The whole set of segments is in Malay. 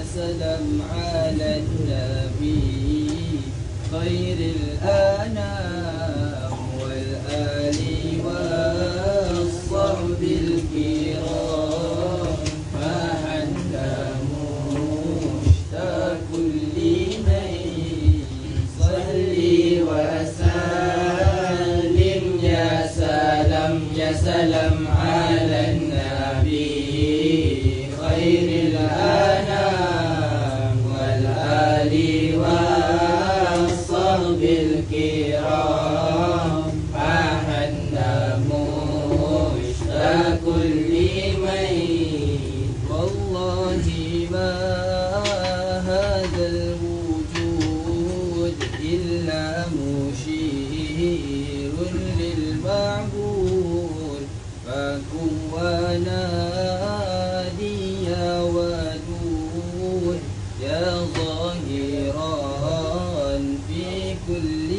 وسلم على النبي خير الأنام والآل والصحب الكرام فحن مشتاق لمن صلي وسلم يا سلام على النبي خير الأنام والآل والصحب الكرام فحن مشتاق لمن والله ما هذا الوجود إلا مشير للمعبود فكن ونادي يا ودود يا ظاهرا في كل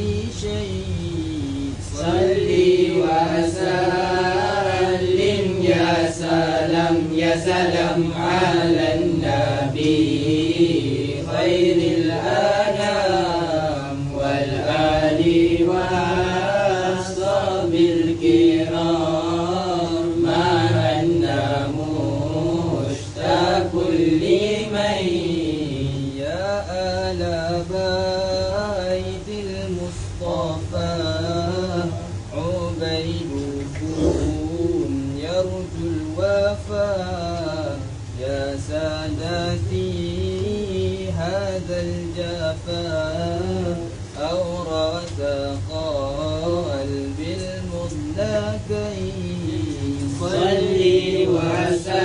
شيء صلي وسلم يا سلام على النبي خير الأنام والآل والصحب الكرام ما هن مشتاق لمن يا آل بيت المصطفى عبيدكم يرجو الوفاء يا سادتي هذا الجفاء أورث قلبي المذلكين صلي وسلم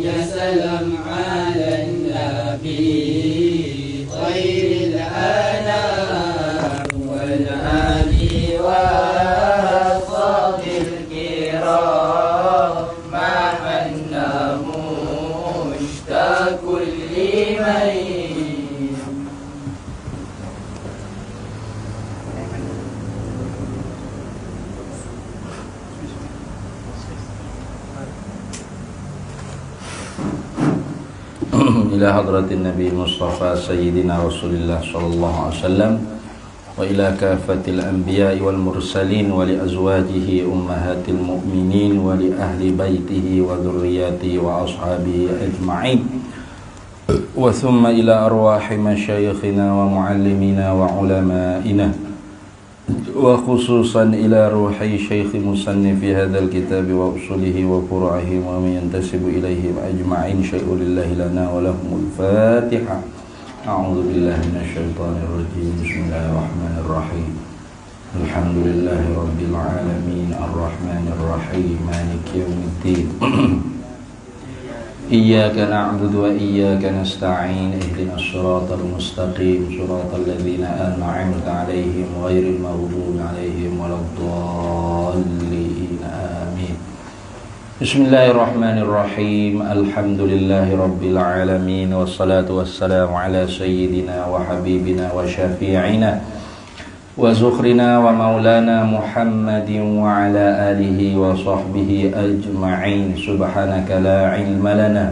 يا سلام على النبي خير الأنام والآل والصحب الكرام ما حن مشتاق لمن إلى حضرة النبي المصطفى سيدنا رسول الله صلى الله عليه وسلم وإلى كافة الأنبياء والمرسلين ولأزواجه أمهات المؤمنين ولأهل بيته وذرياته وأصحابه أجمعين وثم إلى أرواح مشايخنا ومعلمينا وعلمائنا وخصوصا إلى روح شيخ مصنف هذا الكتاب وأصوله وفروعه ومن ينتسب إليهم أجمعين شيء لله لنا ولهم الفاتحة أعوذ بالله من الشيطان الرجيم بسم الله الرحمن الرحيم الحمد لله رب العالمين الرحمن الرحيم مالك يوم الدين إياك نعبد وإياك نستعين اهدنا الصراط المستقيم صراط الذين أنعمت عليهم غير المغضوب عليهم ولا الضالين آمين بسم الله الرحمن الرحيم الحمد لله رب العالمين والصلاة والسلام على سيدنا وحبيبنا وشفيعنا وزخرنا ومولانا محمد وعلى آله وصحبه أجمعين سبحانك لا علم لنا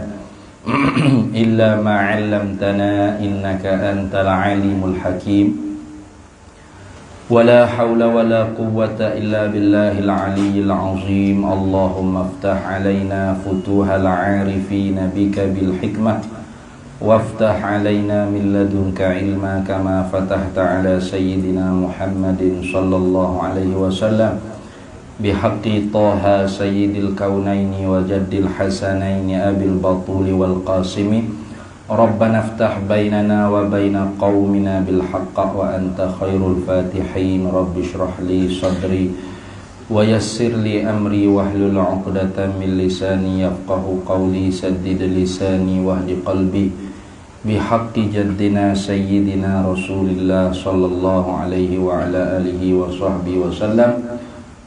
إلا ما علمتنا إنك أنت العليم الحكيم ولا حول ولا قوة إلا بالله العلي العظيم اللهم افتح علينا فتوح العارفين بك بالحكمة وافتح علينا من لدنك علما كما فتحت على سيدنا محمد صلى الله عليه وسلم بحق طه سيد الكونين وجد الحسنين أبي البطول والقاسم ربنا افتح بيننا وبين قومنا بالحق وأنت خير الفاتحين رب اشرح لي صدري ويسر لي أمري واحلل عقدة من لساني يفقه قولي سدد لساني واهد قلبي بحق جدنا سيدنا رسول الله صلى الله عليه وعلى آله وصحبه وسلم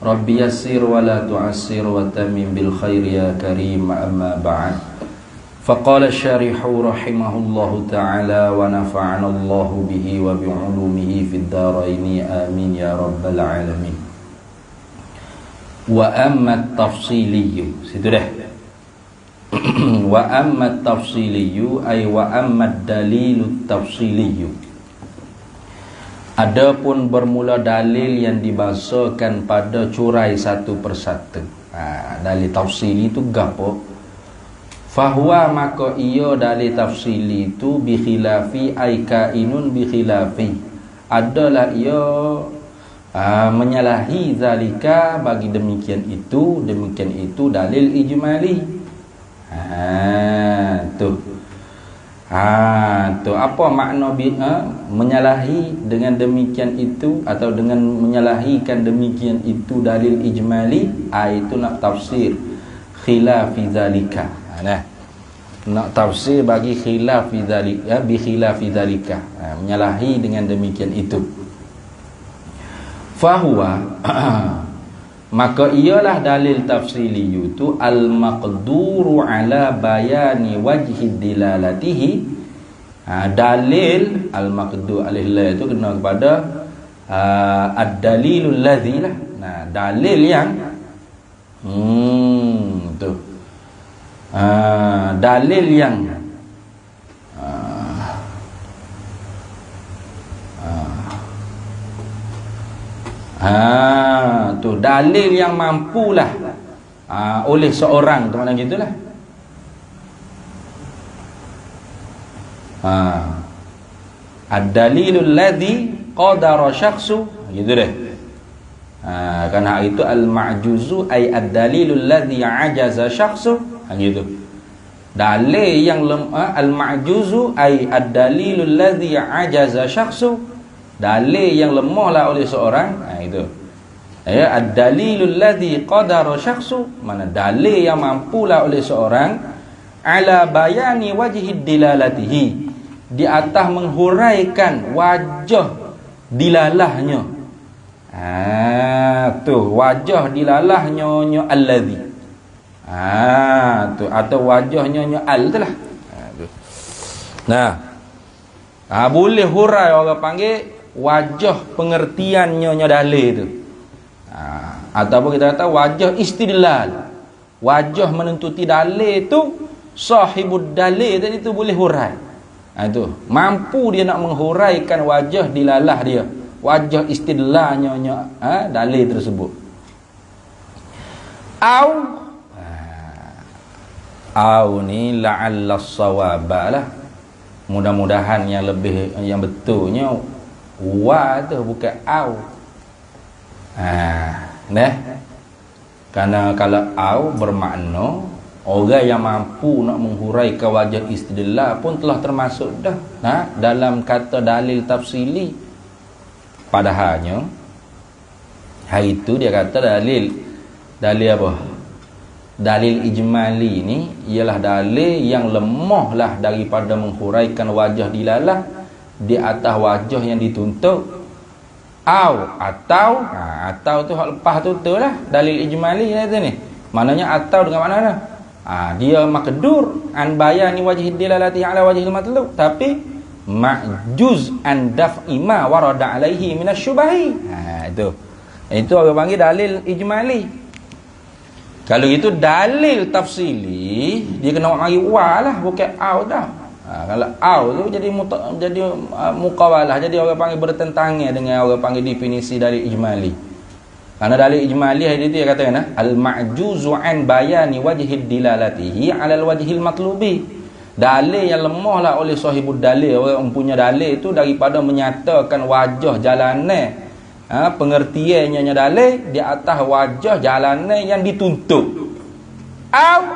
رب يسر ولا تعسر وتمم بالخير يا كريم أما بعد فقال الشارح رحمه الله تعالى ونفعنا الله به وبعلومه في الدارين آمين يا رب العالمين وأما التفصيلي situ dah Wa amma tafsiliyu ay wa amma dalilut tafsiliyu. Adapun bermula dalil yang dibahasakan pada curai satu persatu. Dalil tafsili itu gapo? Fahuwa maka ia dalil tafsili itu bi khilafi ay kainun bi khilafi. Adalah ia menyalahi zalika bagi demikian itu dalil ijmali. Tu apa makna menyalahi dengan demikian itu atau dengan menyalahikan demikian itu dalil ijmali, itu nak tafsir khilafi zalika. Nak tafsir bagi khilafi zalika, bi khilafi zalika, menyalahi dengan demikian itu. Fahuwa maka ialah dalil tafsili itu al-maqduru ala bayani wajhi dilalatihi. Dalil al-maqdur alih itu kena kepada ad-dalilul ladzi lah. Dalil yang dalil yang tu dalil yang mampulah oleh seorang, tu mana gitulah. Ad-dalilul ladzi qadara syakhsu, gitu deh. Karena itu al-ma'juzu ay ad-dalilul ladzi ajaza syakhsu, gitu. Dalil yang al-ma'juzu ay ad-dalilul ladzi ajaza syakhsu, dalil yang lemahlah oleh seorang. Itu ad-dalilul ladzi qadara syakhsu, mana dalil yang mampulah oleh seorang ala bayani wajhi dilalatihi, di atas menghuraikan wajah dilalahnya. Tu wajah dilalahnya alladzi. Tu atau wajahnya al itulah. Boleh hurai orang panggil wajah pengertiannya dalil itu. Ataupun kita kata wajah istidlal, wajah menuntuti dalil itu, sahibud dalil tadi itu boleh hurai. Itu mampu dia nak menghuraikan wajah dilalah dia, wajah istidlalnya dalil tersebut. Au ni la'alla sawabalah, mudah-mudahan yang lebih yang betulnya wa tu bukan au. Karena kalau au bermakna orang yang mampu nak menghuraikan wajah istidlal pun telah termasuk dah dalam kata dalil tafsili. Padahalnya hari itu dia kata dalil apa? Dalil ijmali ni ialah dalil yang lemahlah daripada menghuraikan wajah dilalah di atas wajah yang dituntut. Atau tu hak lepas tu lah dalil ijmali ni. Maknanya atau dengan mana dah? Dia maqdur an bayani wajhi dilalati ala wajhil matlub, tapi ma'juz an daf'i ma warada alaihi minasyubahi. Itu orang panggil dalil ijmali. Kalau itu dalil tafsili, dia kena mari wa lah, bukan au dah. Kalau au tu jadi muqawalah, jadi orang panggil bertentangan dengan orang panggil definisi dalil ijmali. Karena dalil ijmali hari itu dia katakan al-ma'juzu an bayani wajhid dilalatihi 'ala al-wajhil matlubi. Dalil yang lemahlah oleh sahibud dalil, orang punya dalil itu daripada menyatakan wajah jalanan pengertiannya dalil di atas wajah jalanan yang dituntut.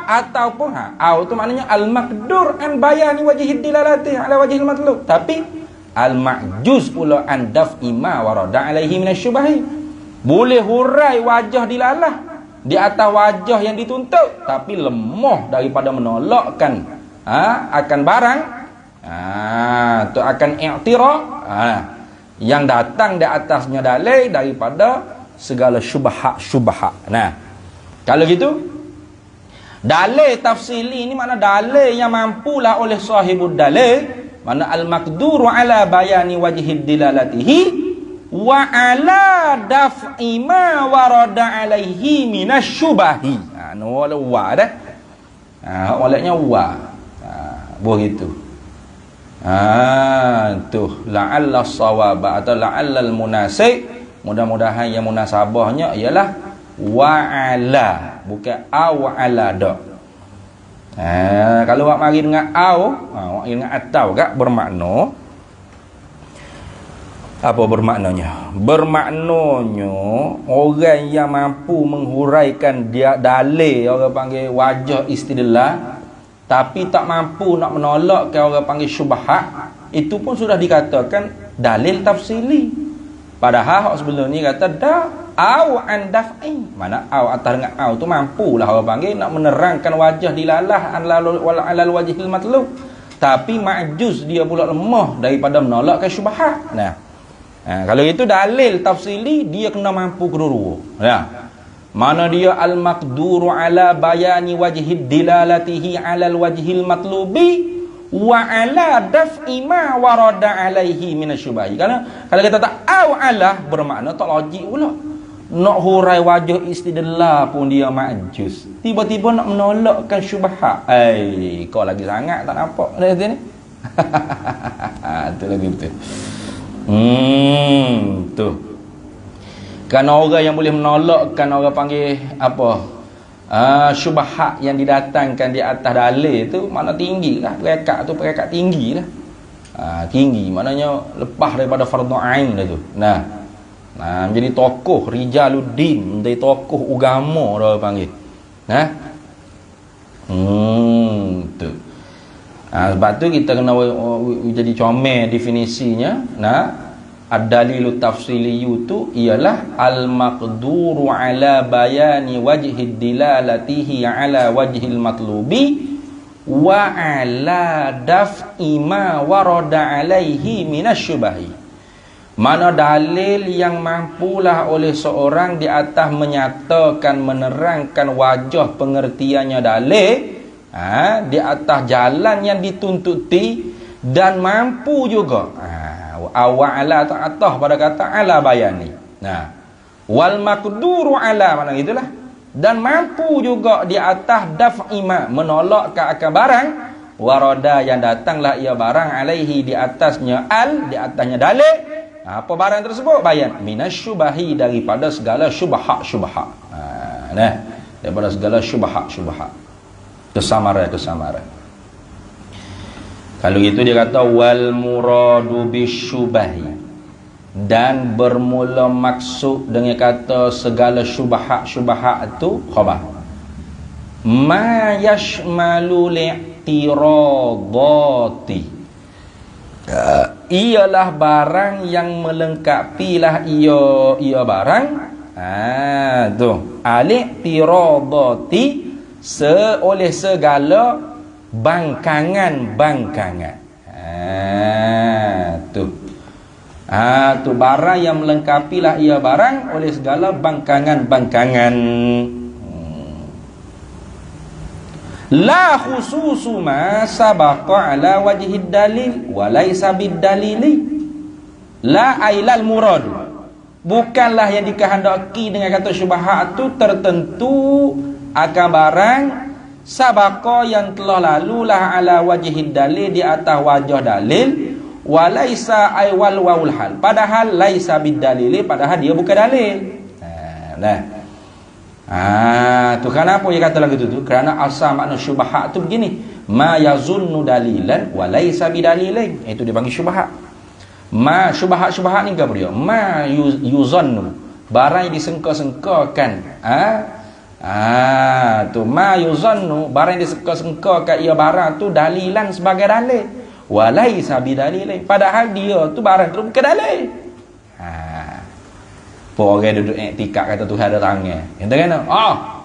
Ataupun au tu maknanya al-maqdur an bayani wajhid dilalati ala wajhil matlub, tapi al-ma'juz pula an daf'i ma warada alaihi minasyubahi, boleh hurai wajah dilalah di atas wajah yang dituntut, tapi lemah daripada menolakkan akan barang tu akan i'tiraf yang datang di atasnya dalil daripada segala syubhat. Kalau gitu dalil tafsili ini makna dalil yang mampulah oleh sahibud dalil, makna al-maqduru ala bayani wajhid dilalatihi wa ala daf'i ma warada alaihi minasyubahi. Wa dah Moleknya wa. Begitu. Tu la'alla sawaba atau la'allal munasib, mudah-mudahan yang munasabahnya ialah wa'ala, bukan aw'ala dak. Kalau awak mari dengan awak dengan atau gak bermakna apa bermaknanya? Bermaknanya orang yang mampu menghuraikan dia dalil, orang panggil wajah istidlal, tapi tak mampu nak menolakkan, orang panggil syubhat, itu pun sudah dikatakan dalil tafsili. Padahal sebelum ni kata dah au an daf'i, mana au atas dengan au tu mampulah orang panggil nak menerangkan wajah dilalah alal wajhil matlub, tapi ma'juz dia pula lemah daripada menolakkan syubhat. Kalau itu dalil tafsili, dia kena mampu kedua-dua. Mana dia al-maqduru ala bayani wajhid dilalatihi ala al-wajhil matlubi wa ala daf'i ma warada alaihi minasyubahi. Kalau kita tak au ala, bermakna tak logik pula. Nak hurai wajah istidlal pun dia ma'juz, tiba-tiba nak menolakkan syubhat. Kau lagi sangat tak nampak dari sini. Tu lagi betul. Tu kerana orang yang boleh menolakkan, orang panggil apa, syubhat yang didatangkan di atas dalil tu, makna tinggi lah, peringkat tinggi lah. Tinggi maknanya lepas daripada fardu ain dah tu. Menjadi tokoh rijaluddin, menjadi tokoh agama orang panggil. Tu. Sebab tu kita kena jadi comel definisinya. Ad-dalilu tafsiliyu tu ialah al-maqduru ala bayani wajhid dilalatihi ala wajhil matlubi wa ala daf'i ma warada alaihi minasyubahi. Mana dalil yang mampulah oleh seorang di atas menyatakan, menerangkan wajah pengertiannya dalil, di atas jalan yang dituntuti, dan mampu juga awa'ala ta'atah pada kata ala bayani. Wal maqduru ala, mana gitulah, dan mampu juga di atas daf'ima, menolak ke akan barang warada yang datanglah ia barang alaihi di atasnya di atasnya dalil. Apa barang tersebut? Bayan minasyubahi, daripada segala syubhat. Daripada segala syubhat, kesamaran. Kalau gitu dia kata wal muradu bisyubahi, dan bermula maksud dengan kata segala syubhat itu khabar ma yashmalu li'tiradati, ialah barang yang melengkapilah ia barang tu al-i'tiradati, oleh segala bangkangan. Tu barang yang melengkapilah ia barang oleh segala bangkangan. La khususu ma sabaqa ala wajhid dalil wa laysa bid dalili. La ailal murad, bukanlah yang dikehendaki dengan kata syubhat tu tertentu akan barang sabaqa yang telah lalulah ala wajhid dalil, di atas wajah dalil, walaisa aywal waul hal, padahal laisa bid dalili, padahal dia bukan dalil. Tu kenapa dia kata lagu tu? Kerana asal makna syubhat tu begini, ma yazunnu dalilan walaisa bidalilin, itu dipanggil syubhat. Ma syubhat ni apa dia? Ma yuzannu, barang yang disengka-sengkakan. Tu ma yuzannu, barang yang disengka-sengkakan ia barang tu dalilan sebagai dalil, walaisa bidalilin, padahal dia tu barang tu bukan dalil. Orang duduk iktikad kata Tuhan ada tangan. Kita kena,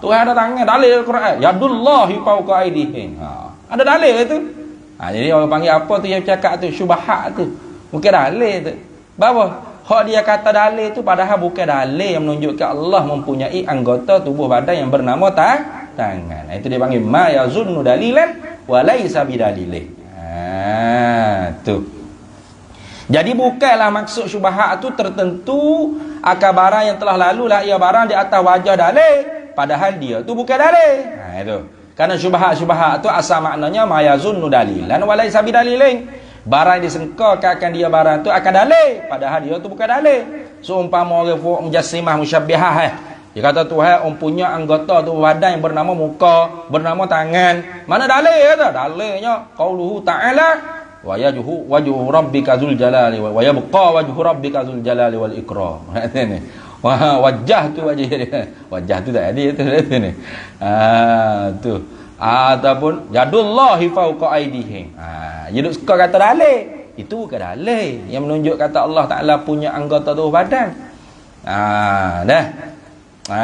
Tuhan ada tangan, dalil Al-Quran. Yadullahi fawqa aydihim. Ada dalil itu. Jadi orang panggil apa tu yang cakap tu? Syubhat tu. Bukan dalil tu. Bahawa hak dia kata dalil tu, padahal bukan dalil yang menunjukkan Allah mempunyai anggota tubuh badan yang bernama tangan. Itu dia panggil ma yazunnu dalilan wa laisa bidalilin. Tu. Jadi bukanlah maksud syubhat tu tertentu akan barang yang telah lalu lah ia barang di atas wajah dalil, padahal dia tu bukan dalil. Itu. Karena syubhat tu asal maknanya mayazunnu dalilan walaysa bidalilin. Barang disangka akan dia barang tu akan dalil, padahal dia tu bukan dalil. Seumpama orang mujassimah musyabbihah dia kata Tuhan punya anggota tu badan yang bernama muka, bernama tangan. Mana dalil kata? Dalilnya qauluhu ta'ala wa wajhu rabbika dzul jalali wa yabqa wajhu rabbika dzul jalali wal ikram. Ni. Wajah tu wajah dia. Wajah tu tak ada tu ni. Tu. Ataupun yadullahi fawqa aydihim. Dia duk suka kata dalil. Itu bukan dalil yang menunjuk kata Allah Taala punya anggota tubuh badan. Dah.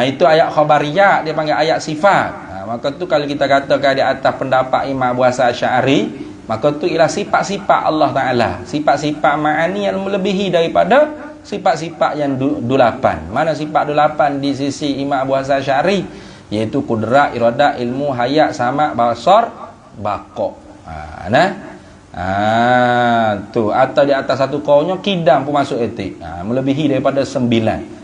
Itu ayat khabariyah, dia panggil ayat sifat. Maka tu kalau kita katakan di atas pendapat Imam Abu Hasan Asy'ari, maka tu ialah sifat-sifat Allah Taala. Sifat-sifat ma'ani yang melebihi daripada sifat-sifat yang dulapan. Mana sifat dulapan di sisi Imam Abu Hasan Asy'ari? Iaitu kudrat, iradat, ilmu, hayat, sama, basar, baqa. Tu atau di atas satu kaunya kidam pun masuk etik. Melebihi daripada 9.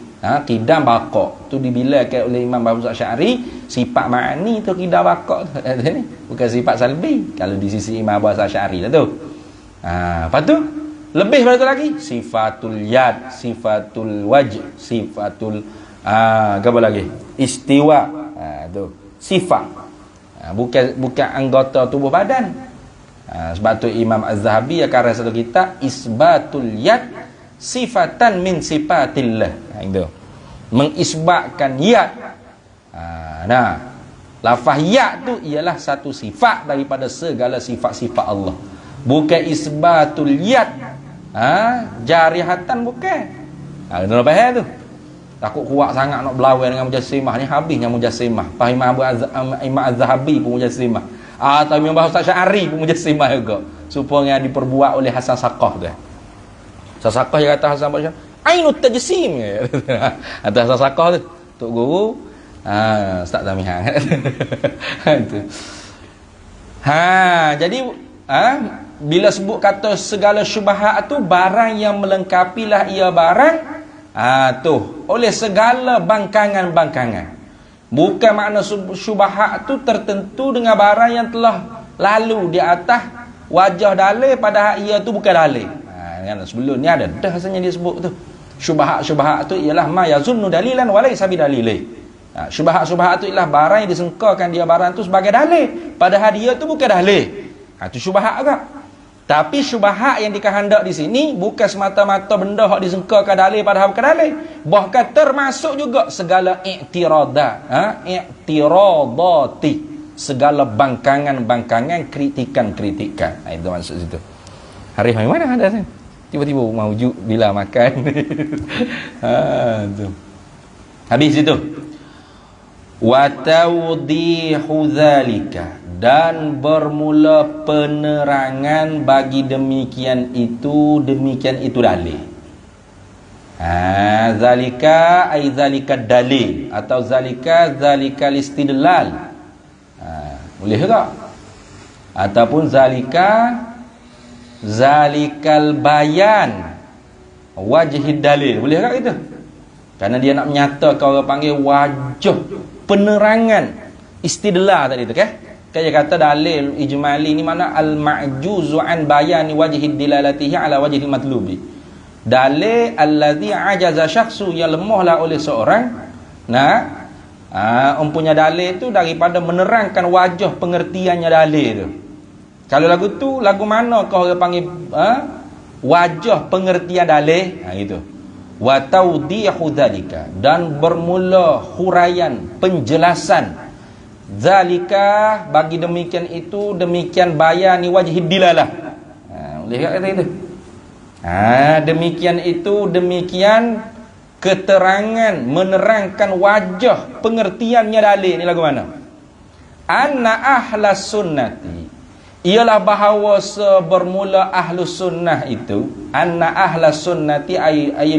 Kidam baqa tu dibilangkan oleh Imam Abu Hasan Asy'ari, sifat ma'ani tu kidam baqa tu. Bukan sifat salbi kalau di sisi Imam Abu Hasan Asy'ari lah tu. Lepas tu lebih daripada tu lagi sifatul yad, sifatul wajh, sifatul apa lagi? Istiwa. Tu sifat. Bukan anggota tubuh badan. Sebab tu Imam Az-Zahabi akan rasa satu kitab isbatul yad sifatan min sifatillah. Itu mengisbatkan yad. Lafaz yad tu ialah satu sifat daripada segala sifat-sifat Allah. Bukan isbatul yad. Jarihatan bukan. Kena faham tu. Takut kuat sangat nak berlawan dengan mujassimah ni, habisnya mujassimah. Imam Az-Zahabi pun mujassimah. Atau Imam Abu Hasan Asy'ari pun mujassimah juga. Supaya diperbuat oleh Hasan Saqaf tu. Hasan Saqaf dia kata Hasan Basy ainut tajsim. Atas Hasan Saqaf tu, Tok Guru Ustaz Zamihan. Tu. Jadi bila sebut kata segala syubhat tu barang yang melengkapilah ia barang tu oleh segala bangkangan-bangkangan. Bukan makna syubhat tu tertentu dengan barang yang telah lalu di atas wajah dalil padahal ia tu bukan dalil. Kan sebelum ni ada dah rasanya dia sebut tu. Syubhat tu ialah ma yazunnu dalilan wa laysa bidalilin. Syubhat tu ialah barang yang disangkakan dia barang tu sebagai dalil padahal dia tu bukan dalil. Tu syubhat agak. Tapi syubhat yang dikehendak di sini bukan semata-mata benda hak disangkakan dalil padahal bukan dalil. Bahkan termasuk juga segala i'tiradat, i'tiradati, segala bangkangan-bangkangan, kritikan-kritikan. Itu maksud situ. Harif mai mana ada sini? Tiba-tiba mawujud bila makan. Tu. Habis itu. Wa tawdihu dzalika, dan bermula penerangan bagi demikian itu dalil. Zalika ay zalika dalil atau zalikal istidlal. Boleh tak? Ataupun zalikal bayan wajhid dalil. Boleh tak itu? Karena dia nak menyatakan, orang panggil wajah penerangan istidlal tadi tu kan? Dia kata dalil ijmali ni mana al-ma'juzu an bayani wajhid dilalatihi ala wajhil matlubi. Dalil allazi ajaza syakhsu, yang lemahlah oleh seorang punya dalil tu daripada menerangkan wajah pengertiannya dalil tu. Kalau lagu tu lagu mana kau orang panggil wajah pengertian dalil? Gitu. Wa tawdihu dzalika, dan bermula huraian penjelasan zalika bagi demikian itu, demikian bayani wajhid dilalah. Boleh tak kata itu? Demikian itu, demikian keterangan menerangkan wajah pengertiannya dalil. Ni lagu mana? Anna ahlas sunnati, ialah bahawa bermula ahlus sunnah itu, anna ahlas sunnati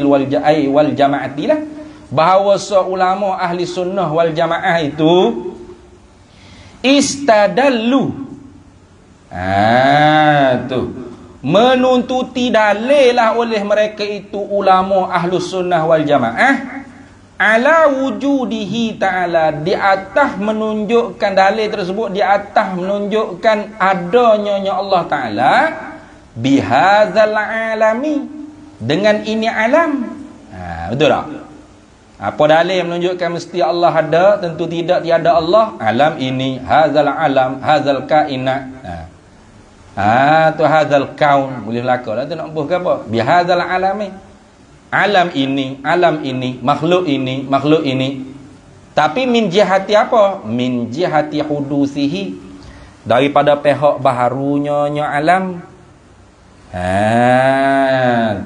wal jamaati lah, bahawa ulama ahli sunnah wal jamaah itu istadallu tu menuntuti dalil lah oleh mereka itu ulama ahlus sunnah wal jamaah ala wujudihi ta'ala, di atas menunjukkan dalil tersebut, di atas menunjukkan adanya Allah Ta'ala, bihadzal alami, dengan ini alam. Betul tak? Apa dalil yang menunjukkan mesti Allah ada? Tentu tidak, tiada Allah. Alam ini, hadzal alam, hadzal kainat. Tu hadzal kaun, boleh belaka lah tu nak buh ke apa? Bihadzal alami, alam ini, makhluk ini. Tapi min jihati apa? Min jihati hudusihi, daripada pihak baharunya alam.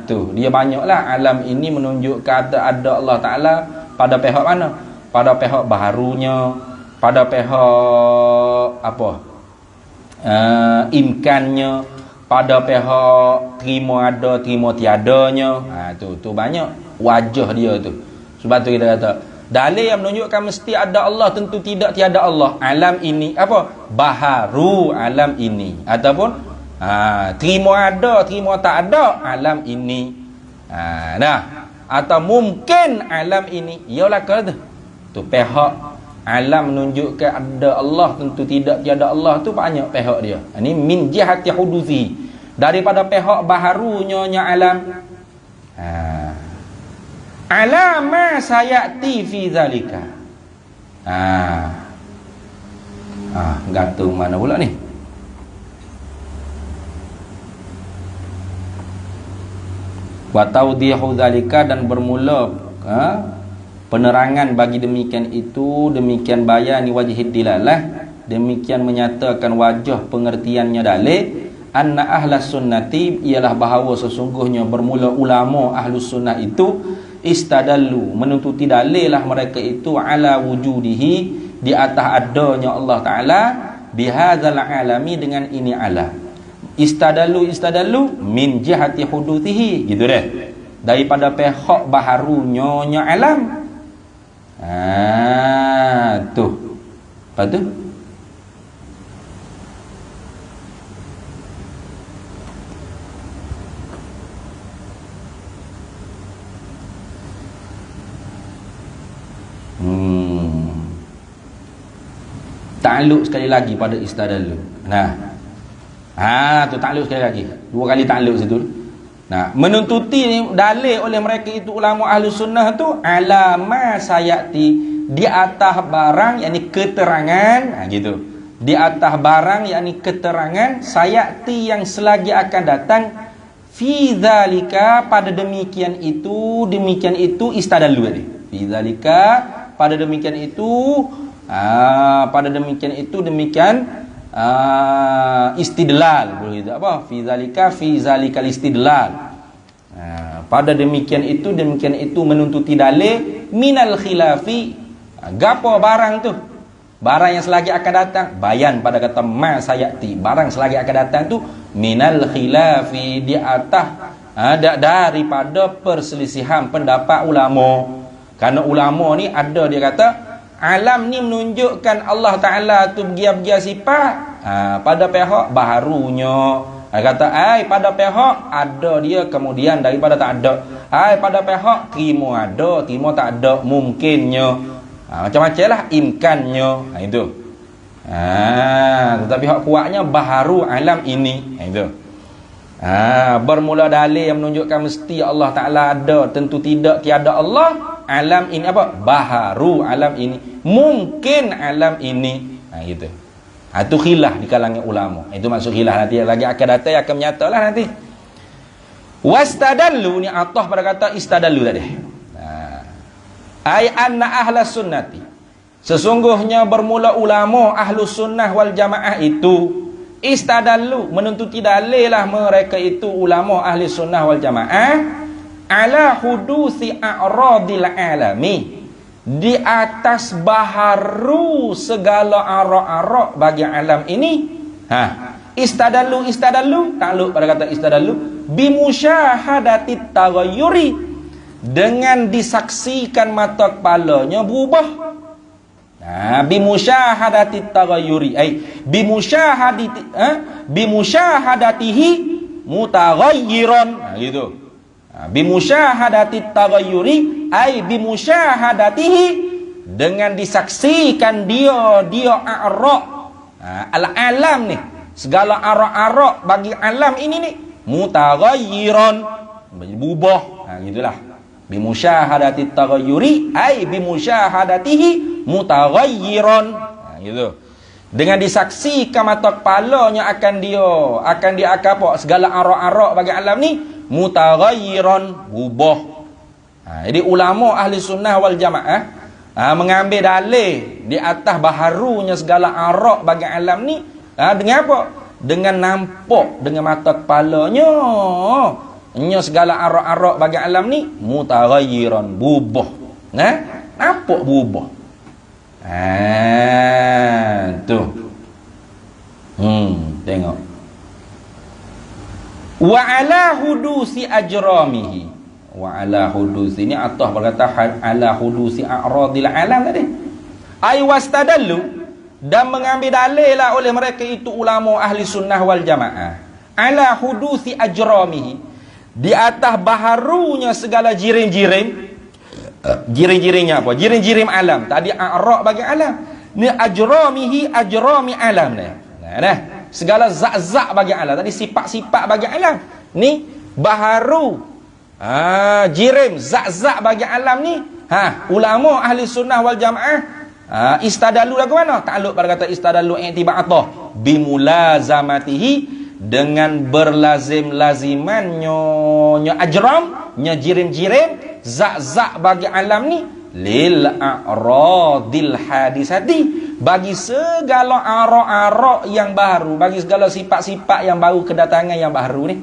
Tu dia banyaklah. Alam ini menunjukkan ada Allah Ta'ala pada pihak mana? Pada pihak baharunya, pada pihak apa? Imkannya, pada pihak terima ada, terima tiadanya. Tu banyak wajah dia tu. Sebab tu kita kata dalil yang menunjukkan mesti ada Allah, tentu tidak tiada Allah. Alam ini apa? Baharu alam ini, ataupun terima ada, terima tak ada alam ini. Atau mungkin alam ini ialah kata tu pihak alam menunjukkan ada Allah, tentu tidak tiada Allah, tu banyak pihak dia. Ini min jihati hudusi, daripada pihak baharunya alam. Alama sayati fi zalika. Gantung mana pula ni? Wa tawdihu zalika, dan bermula penerangan bagi demikian itu, demikian bayani wajhid dilalah, demikian menyatakan wajah pengertiannya dalil, anna ahlas sunnati, ialah bahawa sesungguhnya bermula ulama ahlus sunnah itu istadallu, menuntuti dalil lah mereka itu, ala wujudihi, di atas adanya Allah Ta'ala, bihadzal alami, dengan ini alam. Istadallu min jihati huduthihi, gitu deh, daripada pihak baharunya alam. Tu. Lepas tu takluk sekali lagi pada istadallu. Tu takluk sekali lagi. Dua kali takluk situ. Menuntuti dalil oleh mereka itu ulama ahli sunnah tu, alama sayati, di atas barang, yakni keterangan, gitu. Di atas barang, yakni keterangan, sayati, yang selagi akan datang, fi zalika, pada demikian itu istadallu tadi. Fi zalika, pada demikian itu, demikian istidlal, boleh tak apa? Fi zalikal istidlal. Pada demikian itu menuntuti dalil minal khilafi. Gapo barang tu? Barang yang selagi akan datang. Bayan pada kata ma sayati. Barang selagi akan datang tu minal khilafi, di atas daripada perselisihan pendapat ulama. Karena ulama ni ada, dia kata alam ni menunjukkan Allah Ta'ala tu begia-begia sifat pada pihak baharunya. Kata pada pihak ada dia, kemudian daripada tak ada. Pada pihak terima ada, terima tak ada, mungkinnya. Macam-macam lah imkannya. Itu. Tetapi hak kuatnya baharu alam ini. Itu. Bermula dalil yang menunjukkan mesti Allah Ta'ala ada, tentu tidak tiada Allah. Alam ini apa? Baharu alam ini, mungkin alam ini. Gitu. Itu khilaf di kalangan ulama. Itu maksud khilaf, nanti lagi akan datang akan menyatalah nanti. Wastadallu ni atah pada kata istadallu tadi. Ai anna ahlas sunnati, sesungguhnya bermula ulama ahlus sunnah wal jamaah itu istadallu, menuntuti dalil lah mereka itu ulama ahli sunnah wal jamaah, ala hudusi a'radil alami, di atas baharu segala arak-arak bagi alam ini. Istadallu takluk pada kata istadallu bimusyahadatit taghayyuri, dengan disaksikan mata kepalanya berubah. Bimusyahadatit taghayyuri bimusyahadatihi mutaghayyiran, gitu. Bimusyahadati taghayyuri ay bimusyahadatihi, dengan disaksikan dia a'ra', al-alam ni, segala ara'-ara' bagi alam ini ni mutaghayyiran, berubah. Gitulah. Bimusyahadati taghayyuri ay bimusyahadatihi mutaghayyiran. Gitu. Dengan disaksikan mata kepalanya akan dia apa, segala ara'-ara' bagi alam ni mutaghayyiran, berubah. Jadi ulama ahli sunnah wal jamaah mengambil dalil di atas baharunya segala ara' bagi alam ni dengan apa? Dengan nampak dengan mata kepalanya segala ara'-ara' bagi alam ni mutaghayyiran, berubah. Nampak berubah. Tu. Tengok. Wa ala hudusi ajramihi. Wa ala hudusi ni atah berkata ala hudusi a'radil alam tadi. Ai wastadallu, dan mengambil dalil lah oleh mereka itu ulama ahli sunnah wal jamaah ala hudusi ajramihi, di atas baharunya segala jirim-jirim. Jirim-jirimnya apa? Jirim-jirim alam. Tadi a'ra' bagi alam. Ni ajramihi, ajrami alam ni. Segala zat-zat bagi alam. Tadi sifat-sifat bagi alam. Ni baharu. Jirim, zat-zat bagi alam ni. Ulama ahli sunnah wal jamaah istadalu lagu mana? Takluk pada kata istadalu i'tibatah bimulazamatihi, dengan berlazim-lazimannya ajram, nya jirim-jirim, zat-zat bagi alam ni lil a'radil hadisati, bagi segala ara'-ara' yang baru, bagi segala sifat-sifat yang baru, kedatangan yang baru ni.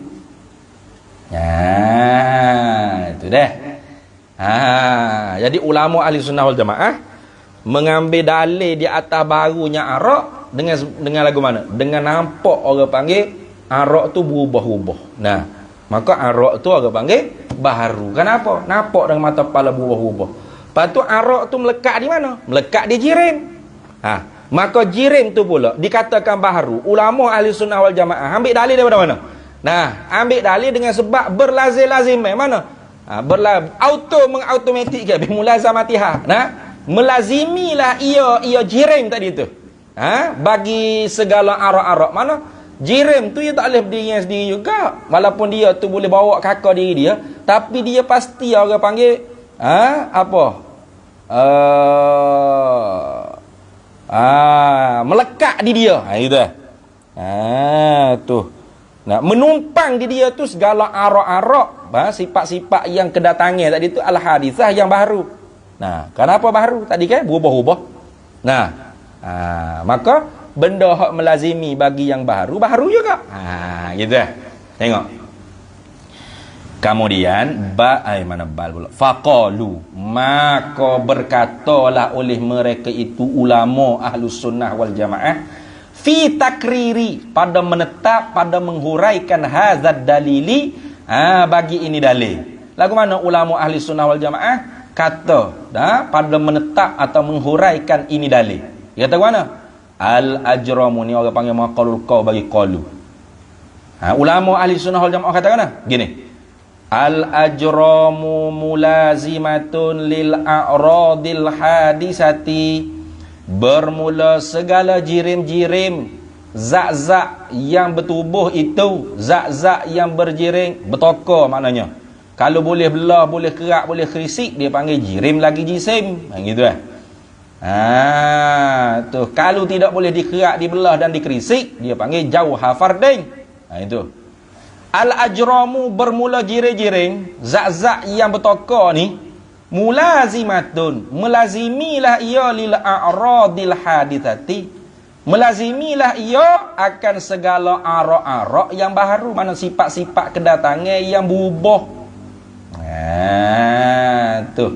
Itu dah. Jadi ulama ahli sunnah wal jamaah mengambil dalil di atas barunya ara' dengan lagu mana? Dengan nampak orang panggil ara' tu berubah-ubah. Maka ara' tu orang panggil baharu. Kenapa? Nampak dengan mata kepala berubah-ubah. Lepas tu ara' tu melekat di mana? Melekat di jirim. Maka jirim tu pula dikatakan baharu. Ulama ahli sunnah wal jamaah ambil dalil daripada mana? Ambil dalil dengan sebab berlazim-lazim. Mana? Mengautomatik ke? Bimulazamatiha. Melazimilah ia jirim tadi tu. Bagi segala ara'-ara'. Mana? Jirim tu dia tak boleh berdiri yang sendiri juga. Walaupun dia tu boleh bawa kakak diri dia, tapi dia pasti orang panggil melekat di dia. Itu tu. Menumpang di dia tu segala ara'-ara', sifat-sifat yang kedatangan tadi tu al-hadisah yang baru. Kenapa baru? Tadi kan berubah-ubah. Maka benda hak melazimi bagi yang baru juga. Gitu. Tengok. Kemudian mana bal pula. Faqalu, maka berkatalah oleh mereka itu ulama ahlus sunnah wal jamaah fi takriri, pada menetap, pada menghuraikan hazad dalili, bagi ini dalil. Lagu mana ulama ahli sunnah wal jamaah kata pada menetap atau menghuraikan ini dalil. Dia kata mana? Al-ajramu ni orang panggil maqalul qaw bagi qalu. Ulama ahli sunnah wal jamaah kata mana? Gini. Al-ajramu mulazimatun lil a'radil hadisati, bermula segala jirim-jirim, zat-zat yang bertubuh itu, zat-zat yang berjirim, bertokar maknanya. Kalau boleh belah, boleh kerak, boleh kerisik, dia panggil jirim lagi jisim. Gitu tu. Kalau tidak boleh dikerak, dibelah dan dikerisik, dia panggil jauha fardin. Itu. Al-ajramu bermula jirim-jirim, zat-zat yang bertokar ni, mulazimatun, melazimilah ia lil a'radil hadithati, melazimilah ia akan segala ara'-ara' yang baru, mana sifat-sifat kedatangan yang berubah. Tu.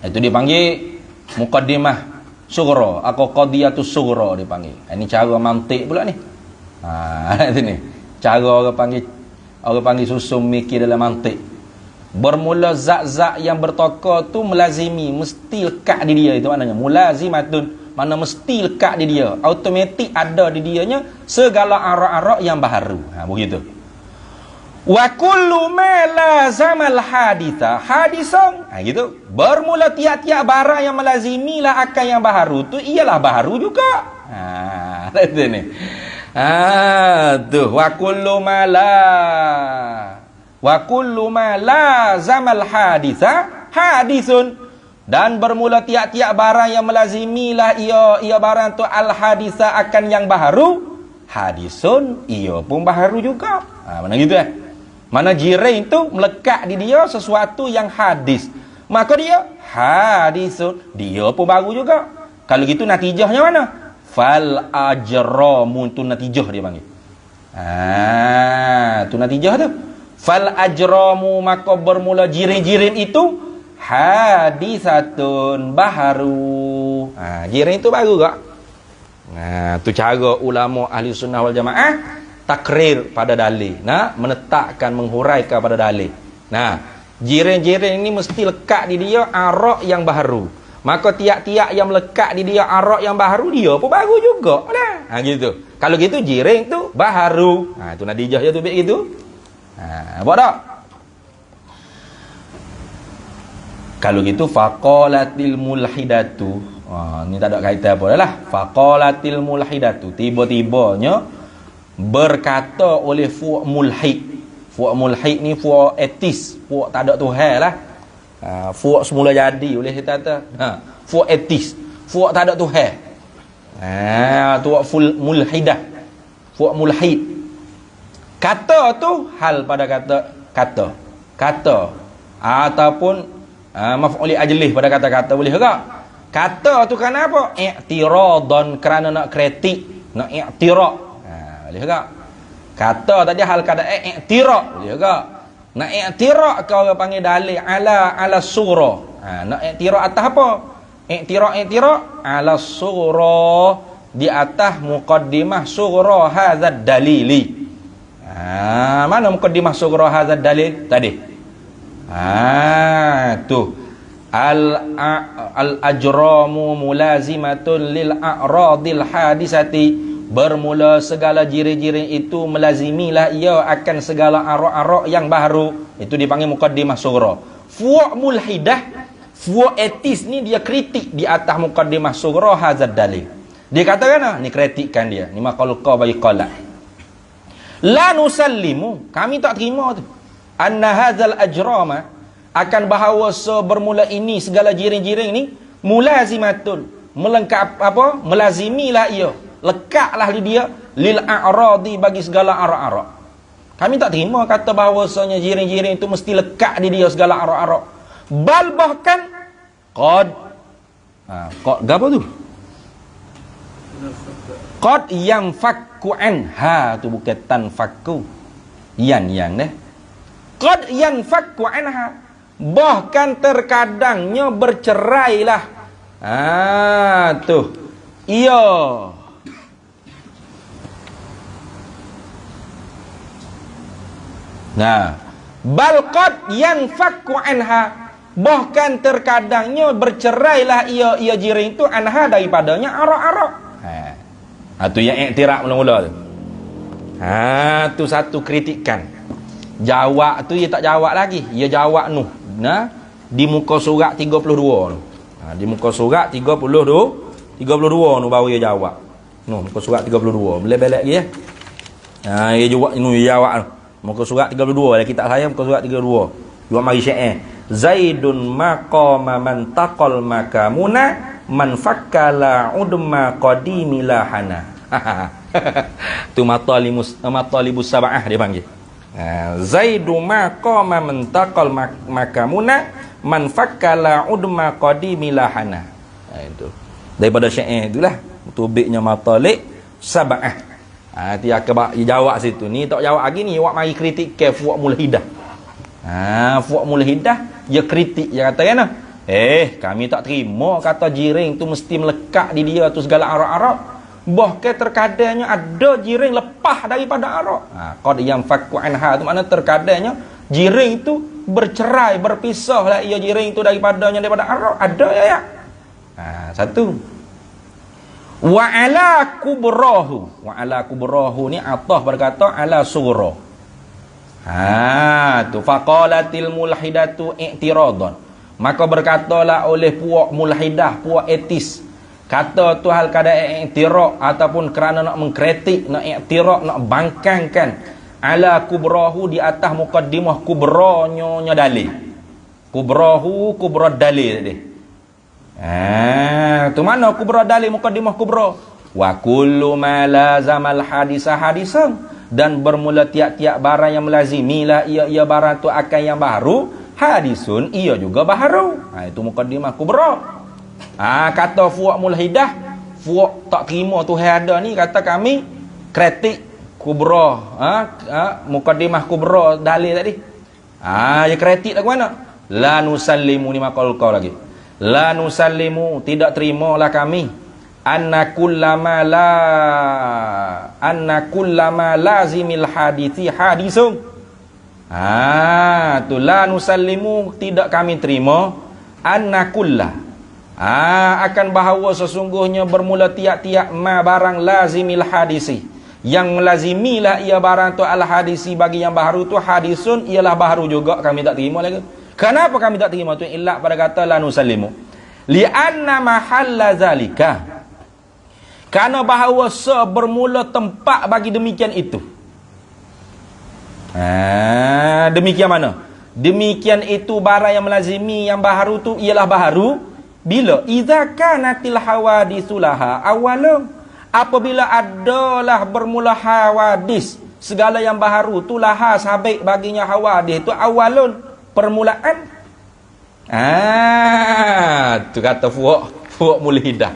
Itu dipanggil muqaddimah sughra atau qadiyatus sughra dipanggil. Ini cara mantik pula ni. Itu ni. Cara orang panggil susun mikir dalam mantik. Bermula zat-zat yang bertokar tu melazimi, mesti lekat di dia, itu maknanya mulazimatun, mana mesti lekat di dia, automatik ada di dianya segala ara'-ara' yang baharu. Begitu. Wa kullu ma lazamal hadisan. Gitu. Bermula tiap-tiap barang yang melazimilah akan yang baharu tu ialah baharu juga. Itu ni. Tuh wa kullu ma lazamal hadisun. Dan bermula tiap-tiap barang yang melazimilah ia barang tu al hadisa akan yang baharu. Hadisun ia pun baharu juga. Mana gitu Mana jiring tu melekat di dia sesuatu yang hadis. Maka dia hadisun. Dia pun baru juga. Kalau gitu natijahnya mana? Fal ajramu tu natijah dia panggil. Tu natijah tu. Fal ajramu maka bermula jiring-jiring itu hadisatun baharu. Jiring itu baru tak? Tu cara ulama ahli sunnah wal jamaah takrir pada dalil, menetapkan, menghuraikan pada dalil. Jiring-jiring ini mesti lekat di dia arak yang baharu. Maka tiap-tiap yang melekat di dia arak yang baharu, dia pun baru juga lah. Gitu. Kalau gitu jiring tu baharu. Tu natijah je tu baik gitu. Nampak tak? Kalau gitu faqalatil mulhidatu. Ni tak ada kaitan apa dah lah. Faqalatil mulhidatu. Tiba-tibanya berkata oleh fuq mulhid. Fuq mulhid ni fuq etis, fuq tak ada Tuhan lah. Fuq semula jadi oleh kita kata. Fuq etis, fuq tak ada Tuhan. Tu fuq mulhidah. Fuq mulhid. Kata tu hal pada kata ataupun maf'ul ajlih pada kata-kata boleh ke? Kata tu kenapa? I'tiradan, kerana nak kritik, nak i'tirad. Boleh tak? Kata tadi hal kada i'tirad, boleh tak? Nak i'tirad kau orang panggil dalil ala surah. Nak i'tirad atas apa? I'tirad ala surah, di atas muqaddimah surah hadzal dalili. Mana muqaddimah surah hadzal dalil tadi? Tu al ajramu mulazimatun lil a'radil hadisati. Bermula segala jiring-jiring itu melazimilah ia akan segala arak-arak yang baharu. Itu dipanggil muqaddimah sughra. Fuq mulhidah, fuq etis ni dia kritik di atas muqaddimah sughra hadzal dalil. Dia katakan ni kritikkan dia. Ni maqal bagi qala. La nusallimu, kami tak terima tu. Anna hadzal ajrama, akan bahawa bermula ini segala jiring-jiring ni mulazimatun, melengkap apa? Melazimilah ia. Lekatlah di dia lil a'radi, bagi segala arak-arak. Kami tak terima kata bahawasanya jiring-jiring itu mesti lekat di dia segala arak-arak. Bal bahkan qad apa tu? Qad yang fakku anha, tu bukan tanfakku. Yang deh. Qad yang fakku anha, bahkan terkadangnya bercerailah. Tu. Iya. Bal qad yanfakku anha, bahkan terkadangnya bercerailah ia jiring tu anha, daripadanya arak-arak. Tu yang iktiraf mula-mula tu. Tu satu kritikan. Jawab tu dia tak jawab lagi, dia jawab di muka surat 32 tu. Di muka surat 32 tu baru dia jawab. Muka surat 32 belak-belak lagi ya. Dia jawab dia jawab tu. Muka surat 32 dalam kitab saya, muka surat 32. Dua mari syair. Zaidun maqama man taqal makamuna man fakkala udma qadimi lahana. Tu matalibus sab'ah dia panggil. Zaidu maqama man taqal makamuna man fakkala udma qadimi lahana. Itu. Daripada syair itulah tubiknya matalib sab'ah. Dia akan jawab situ. Ni tak jawab lagi ni, awak mari kritik ke fuq mulhidah. Fuq mulhidah dia kritik, dia kata kan, kami tak terima kata jiring tu mesti melekat di dia tu segala arak-arak. Bahkan terkadangnya ada jiring lepas daripada arak. Qad yang fakku anha tu makna terkadangnya jiring tu bercerai, berpisahlah ia jiring tu daripada arak. Ada ya. Satu. Wa ala kubrahu ni atah berkata ala surah. Tu faqalatil mulhidatu i'tiradan. Maka berkatalah oleh puak mulhidah, puak etis, kata tu hal keadaan i'tirad ataupun kerana nak mengkritik, nak i'tirad, nak bangkangkan ala kubrahu, di atas mukaddimah kubronya dalil. Kubrahu kubra dalil tadi. Tu mana kubra dalil, mukaddimah kubra? Wa kullu ma lazamal hadisa hadisan, dan bermula tiap-tiap barang yang melazimilah ia barang tu akan yang baru, hadisun ia juga baharu. Itu mukaddimah kubra. Kata fuak mulhidah, fuak tak terima Tuhan ada ni, kata kami kritik kubra, mukaddimah kubra dalil tadi. Ya kritik lagu mana? La nusallimu, ni makal kau lagi. La nusallimu, tidak terimalah kami anna kullama lazimil hadithi hadisun. Tu la nusallimu, tidak kami terima anna kullah, akan bahawa sesungguhnya bermula tiap-tiap ma barang lazimil hadisi, yang melazimilah ia barang tu al hadisi, bagi yang baharu tu hadisun ialah baharu juga, kami tak terima lagi. Kenapa kami tak terima tu? Illa pada kata la nusallimu li'anna mahalla zalika, kerana bahawa bermula tempat bagi demikian itu. Demikian mana? Demikian itu barang yang melazimi yang baharu tu ialah baharu bila idza kanatil hawaditsulaha awalun, apabila adalah bermula hawadis, segala yang baharu tu laha sabik baginya hawadis tu awalun, permulaan. Tu kata fuak mulhidah.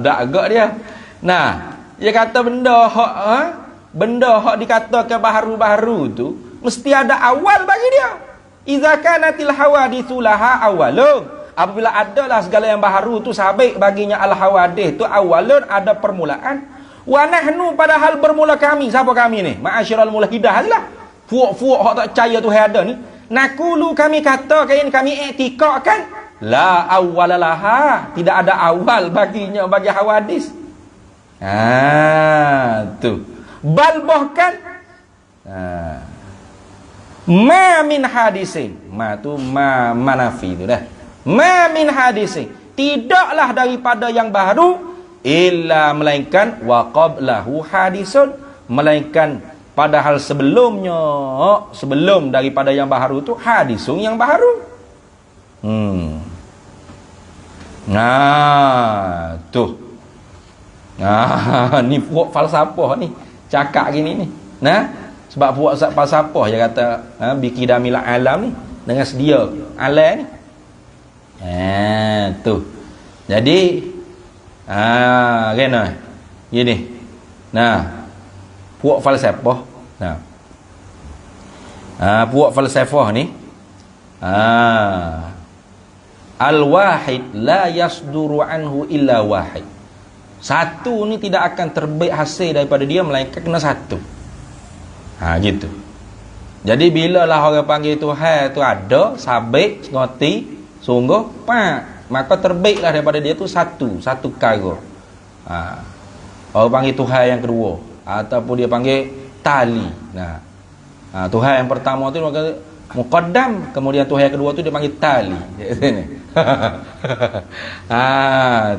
Tak agak dia. Dia kata benda hak dikatakan baharu-baharu tu mesti ada awal bagi dia. Idza kanatil hawaditsu laha awalun, apabila adalah segala yang baharu tu sabik baginya al hawadith tu awalun, ada permulaan. Wa nahnu, padahal bermula kami, siapa kami ni? Ma'asyiral mulhidah lah. Fuak-fuak hak tak percaya tu ada ni. Nakulu, kami katakan, kami i'tiqadkan la awwalalaha, tidak ada awal baginya, bagi hawadis. Tu bal bahkan ma min hadisin, ma tu ma manafi tu dah. Ma min hadisin, tidaklah daripada yang baru, illa melainkan wa qablahu hadisun, melainkan padahal sebelumnya, sebelum daripada yang baharu tu hadisun yang baharu. Tu. Ni puak falsafah ni, cakap gini ni. Sebab puak falsafah dia kata bikidamil alam ni, dengan sedia alam ni. Tu. Jadi kena gini. Puak falsafah. Puak falsafah ni al-wahid la yasduru anhu illa wahid. Satu ni tidak akan terbit hasil daripada dia melainkan kena satu. Gitu. Jadi bila lah orang panggil Tuhan tu ada, sabit, ngoti, sungguh, maka terbitlah daripada dia tu satu perkara. Orang panggil Tuhan yang kedua, ataupun dia panggil tali. Tuhan yang pertama tu dia muqaddam, kemudian Tuhan yang kedua tu dia panggil tali.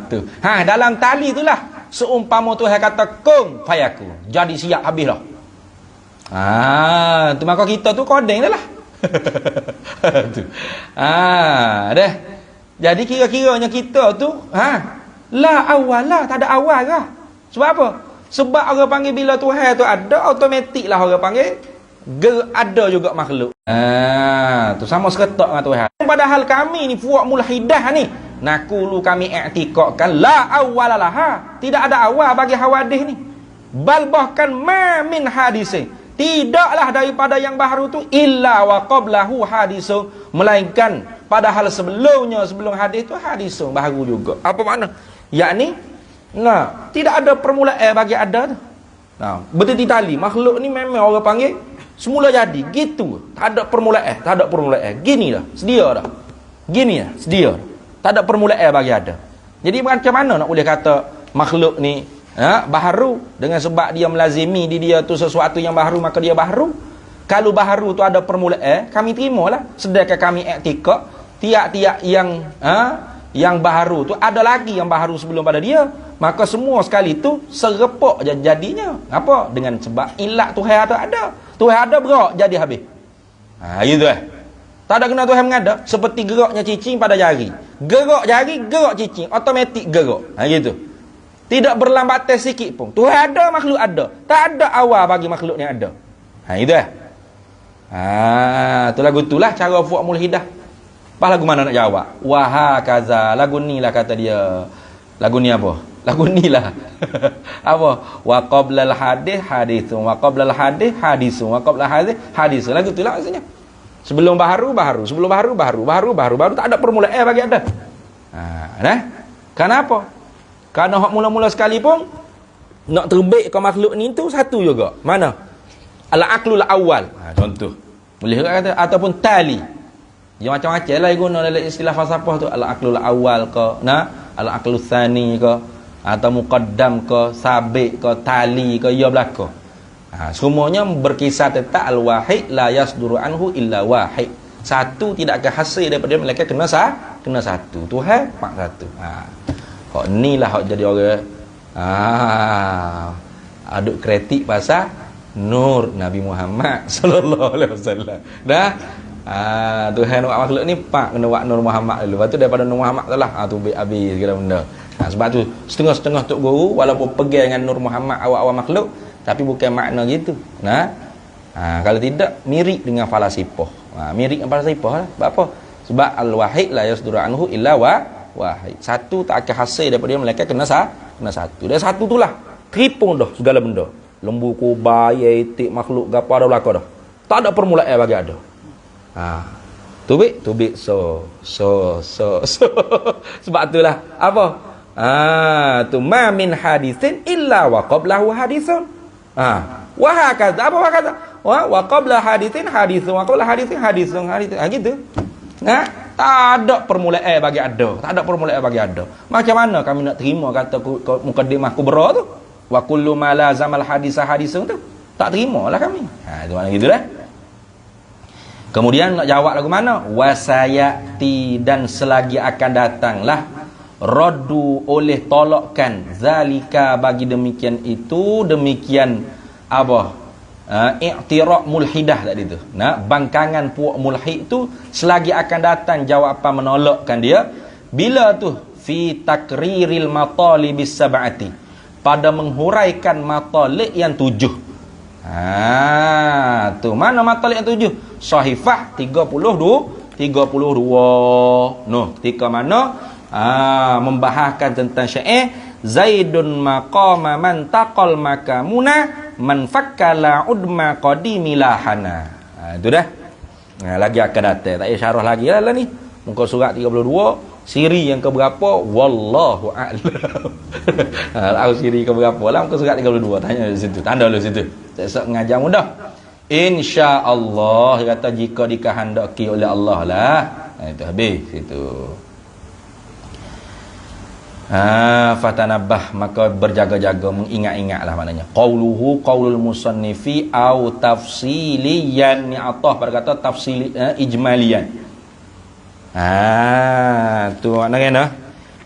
Tu. Dalam tali itulah seumpama Tuhan kata kun fayakun, jadi siap habislah. Tu maka kita tu kodeng dah lah. Tu. Dah. Jadi kira-kiranya kita tu la awala, tak ada awal lah. Sebab apa? Sebab orang panggil bila Tuhan tu ada, automatik lah orang panggil ada juga makhluk. Tu sama seretak dengan Tuhan. Padahal kami ni fuak mulhidah ni, nakulu kami i'tiqadkan la awwalalah, tidak ada awal bagi hawadih ni. Bal bahkan ma min hadisin, tidaklah daripada yang baharu tu illa wa qablahu hadisun, melainkan padahal sebelumnya, sebelum hadis tu hadisun baharu juga. Apa makna? Yakni tidak ada permulaan bagi ada tu. Berarti tali makhluk ni memang orang panggil semula jadi gitu, tak ada permulaan, gini dah, sedia dah, gini dah, sedia, tak ada permulaan bagi ada. Jadi macam mana nak boleh kata makhluk ni Baharu dengan sebab dia melazimi di dia tu sesuatu yang baharu, maka dia baharu. Kalau baharu tu ada permulaan, kami terimalah. Sedangkan kami iktikad tiap-tiap yang baharu tu ada lagi yang baharu sebelum pada dia, maka semua sekali tu serepok jadinya. Apa? Dengan sebab ilat Tuhan ada. Tuhan ada berak jadi habis. Gitu tak ada kena Tuhan mengada. Seperti geraknya cicing pada jari. Gerak jari, gerak cicing, automatik gerak. Gitu. Tidak berlambat sikit pun. Tuhan ada, makhluk ada. Tak ada awal bagi makhluk yang ada. Gitu tu lagu itulah cara Fuad Mulhidah. Pas lagu mana nak jawab? Wahakaza. Lagu ni lah kata dia. Lagu ni apa? Lagu ni lah. Apa? Wa qablal hadis hadisun. Wa qablal hadis hadisun. Wa qablal hadis hadisun. Lagu itulah maksudnya. Sebelum baharu. Sebelum baharu. Baru tak ada permulaan bagi ada. Kenapa? Kerana hak mula-mula sekali pun nak terbitkan makhluk ni tu satu juga. Mana? Al-aqlul awal. Contoh. Boleh kata ataupun tali. Dia macam-macam lah guna dalam istilah falsafah tu. Al-aqlul awal ke, al-aqlul tsani ke, atau muqaddam ke, sabiq ke, tali ke, ya belaka. Semuanya berkisar tentang al-wahid la yasduru anhu illa wahid. Satu tidak akan hasil daripada mereka kena satu. Tuhan pak satu. Hak inilah hak jadi orang aduk kritik pasal nur Nabi Muhammad sallallahu alaihi wasallam. Tuhan buat makhluk ni pak kena buat nur Muhammad dulu. Lepas tu daripada nur Muhammad salah tu habis segala benda. Sebab tu setengah-setengah tok guru walaupun pegang dengan nur Muhammad awal-awal makhluk tapi bukan makna gitu. Kalau tidak mirip dengan falasifah. Mirip dengan falasifah lah. Sebab apa? Sebab al-wahid la yasduru anhu illa wahid. Satu tak akan hasil daripada dia mereka kena satu. Dan satu itulah keripung dah segala benda. Lembu kubai, itik, makhluk gapa dah belaka dah. Tak ada permulaan bagi ada. Tubik so. Sebab itulah apa? Tu ma min hadisin illa wa qablahu hadisun. Wa hakaza. Apa wa hakaza? Wa qabla hadisin hadisun, wa qabla hadisin hadisun. Gitu. Tak ada permulaan bagi ada. Tak ada permulaan bagi ada. Macam mana kami nak terima kata mukaddimah kubra tu? Wa kullu ma lazamal hadisah hadisun tu. Tak terimalah kami. Itu mana gitulah. Kemudian nak jawab lagu mana? Wasayati, dan selagi akan datanglah raddu oleh tolakkan zalika bagi demikian itu, demikian apa? I'tiraq mulhidah tadi tu. Bangkangan puak mulhid tu selagi akan datang jawapan menolakkan dia bila tu fi takriril matalibis sab'ati, pada menghuraikan matalib yang 7. Tu mana matalib yang 7? Sahifah 32. Ketika mana membahaskan tentang syair Zaidun maqama man taqal makamuna man fakkala udma qadimi lahana. Itu dah. Lagi akan datang. Tak payah syarah lagi lah ni. Muka surat 32, siri yang ke berapa? Wallahu a'lam. Siri ke berapa lah muka surat 32. Tanya di situ. Tanda dulu situ. Esok mengajar mudah. Insya-Allah kata jika dikehendaki oleh Allah lah. Itu habis situ. Fatanabbah, maka berjaga-jaga, mengingat-ingatlah maknanya. Qauluhu qaulul musannifi au tafsiliyan, ni atah pada kata tafsili ijmaliyan. Tu maknanya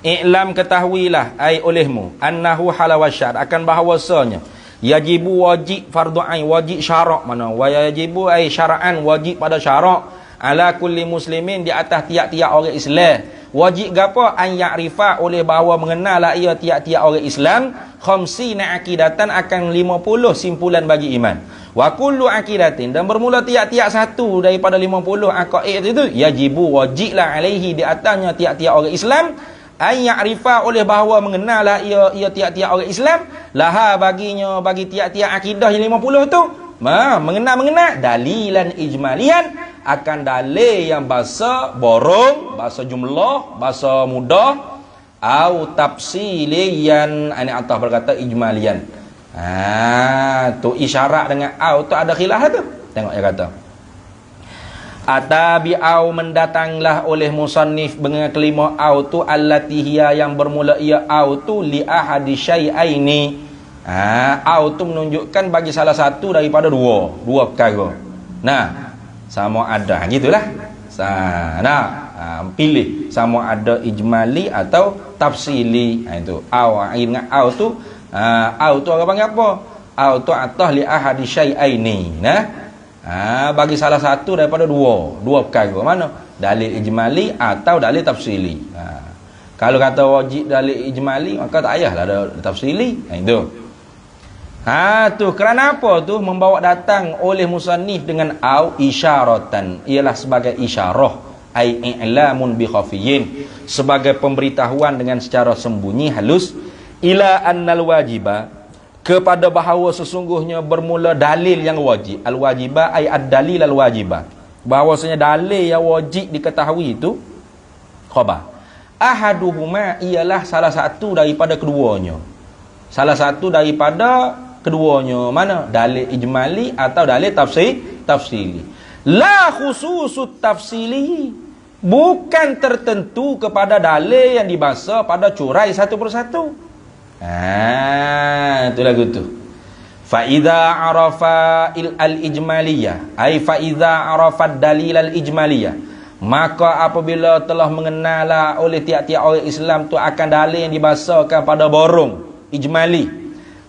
i'lam, ketahuilah ai olehmu annahu halawasyar, akan bahawasanya yajibu wajib fardu ain, wajib syarak, mana wa yajibu ai syara'an, wajib pada syarak ala kulli muslimin, di atas tiap-tiap orang Islam. Wajib gapo? An ya'rifa, oleh bahawa mengenal ia tiap-tiap orang Islam khamsina aqidatan, akan 50 simpulan bagi iman. Wa kullu aqidatin, dan bermula tiap-tiap satu daripada 50 aqaid itu yajibu, wajiblah alaihi, di atasnya tiap-tiap orang Islam an ya'rifa, oleh bahawa mengenal ia tiap-tiap orang Islam laha, baginya, bagi tiap-tiap akidah yang 50 tu mengenal dalilan ijmalian, akan dalil yang bahasa borong, bahasa jumlah, bahasa mudah, au tafsilian, ini atas berkata ijmalian. Tu isyarat dengan au tu ada khilaf tu. Tengok dia kata Atabi au mendatanglah oleh musannif dengan kelima au tu allati hiya yang bermula ia au tu li ahadi syai'aini. Au tu menunjukkan bagi salah satu daripada dua perkara. Nah, sama ada gitulah. Pilih sama ada ijmali atau tafsili. Itu au ingat au tu orang panggil apa? Au tu atah li ahadi syai'aini. Nah, bagi salah satu daripada dua perkara. Mana? Dalil ijmali atau dalil tafsili. Kalau kata wajib dalil ijmali, maka tak payahlah ada tafsili. Itu. Tu kerana apa tu membawa datang oleh musannif dengan au isyaratan, ialah sebagai isyarah, ai i'lamun bi khafiyin, sebagai pemberitahuan dengan secara sembunyi halus, ila annal wajiba, kepada bahawa sesungguhnya bermula dalil yang wajib. Al-wajibah ay ad-dalil al-wajibah, bahawasanya dalil yang wajib diketahui itu khabar. Ahaduhuma ialah salah satu daripada keduanya. Salah satu daripada keduanya. Mana? Dalil ijmali atau dalil tafsili. La khususut tafsili, bukan tertentu kepada dalil yang dibahas pada curai satu persatu. Itu lagu tu. Fa idza arafa al-ijmaliyah, ai fa idza arafa dalil al-ijmaliyah, maka apabila telah mengenal oleh tiap-tiap orang Islam tu akan dalil yang dibahasakan pada borong ijmali,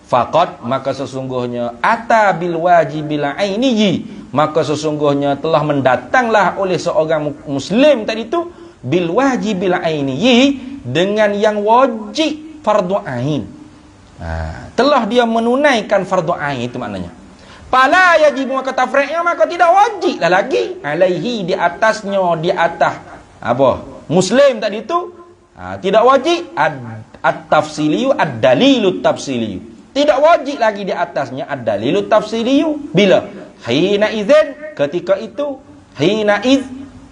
faqad, maka sesungguhnya ata bil wajibil ainiyi, maka sesungguhnya telah mendatanglah oleh seorang muslim tadi tu bil wajibil ainiyi, dengan yang wajib fardu ain. Telah dia menunaikan fardu ain, itu maknanya. Fala yajib, maka tafri'nya, maka tidak wajib lah lagi alaihi, di atasnya, di atas apa muslim tadi itu tidak wajib at-tafsiliyu ad-dalilut tafsiliyu, tidak wajib lagi di atasnya ad-dalilut tafsiliyu. Bila? Hina idzin, ketika itu, hina idz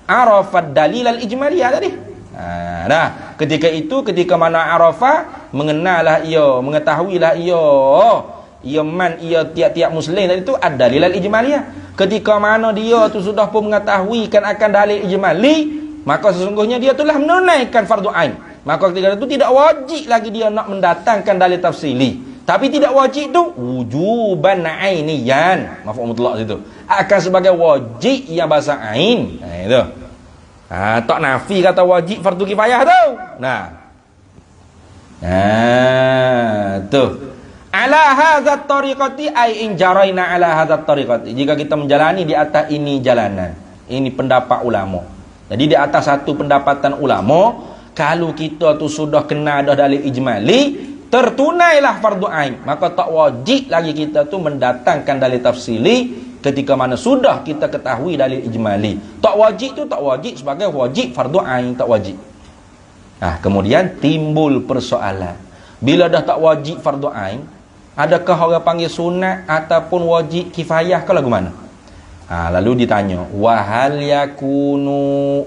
arafat dalil al-ijmaliyah tadi. Nah, ketika itu, ketika mana arafah, mengenallah ia, mengetahuilah ia man, ia tiap-tiap muslim tadi itu ad-dalil al-ijmaliyah. Ketika mana dia tu sudah pun mengetahui kan akan dalil ijmali, maka sesungguhnya dia telah menunaikan fardu ain. Maka ketika itu tidak wajib lagi dia nak mendatangkan dalil tafsili. Tapi tidak wajib tu wujuban ainiyan, maf'ul mutlaq situ, akan sebagai wajib yang bahasa ain. Itu. Tak nafi kata wajib fardu kifayah tu. Tu. Ala hadzat tariqati ay in jaraina ala hadzat tariqati. Jika kita menjalani di atas ini jalanan. Ini pendapat ulama. Jadi di atas satu pendapatan ulama, kalau kita tu sudah kena dah dalil ijmali, tertunailah fardu ain, maka tak wajib lagi kita tu mendatangkan dalil tafsili ketika mana sudah kita ketahui dalil ijmali. Tak wajib tu tak wajib sebagai wajib fardu ain, tak wajib. Kemudian timbul persoalan, bila dah tak wajib fardu ain, adakah orang panggil sunat ataupun wajib kifayah ke lagu mana? Lalu ditanya, wahal yakunu,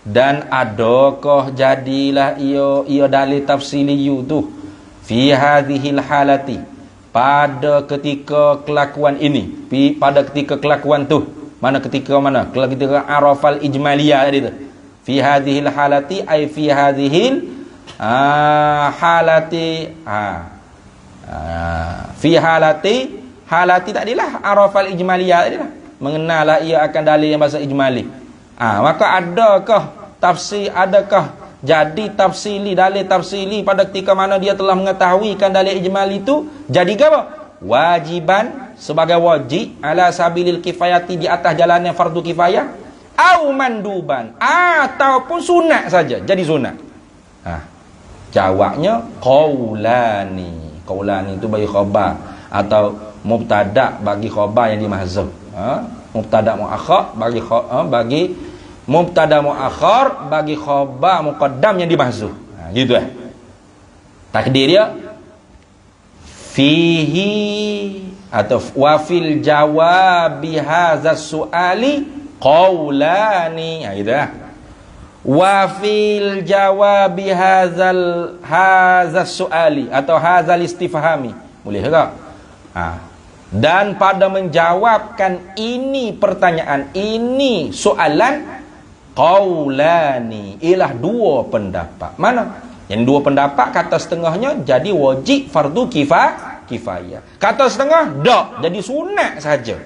dan adakah jadilah ia dalil tafsiliyu tu fi hadhil halati, pada ketika kelakuan ini, pada ketika kelakuan tu, ketika arafal ijmaliyah tadi tu, fi hadhil halati ay fi hadhil halati fi halati tadilah arafal ijmaliyah tadilah, mengenallah ia akan dalil yang bahasa ijmali. Maka adakah tafsir, adakah jadi tafsili, dalil tafsili pada ketika mana dia telah mengetahuikan dalil ijmali itu jadi apa? Wajiban, sebagai wajib, ala sabilil kifayati, di atas jalannya fardu kifayah, au manduban, ataupun sunat saja jadi sunat. Jawabnya qaulani. Qaulani itu bagi khabar atau mubtada bagi khabar yang dimahzuf. Mubtada muakhar bagi mubtada muakhar bagi khabar muqaddam yang dimahzuf. Gitu takdir dia fihi atau wa fil jawabi hadzal suali qaulani. Gitu wa fil jawabi hadzal suali atau hadzal istifhami. Boleh tak? Dan pada menjawabkan ini pertanyaan, ini soalan, qaulani, ialah dua pendapat. Mana? Yang dua pendapat kata setengahnya jadi wajib fardu kifayah. Kata setengah tak, jadi sunat saja.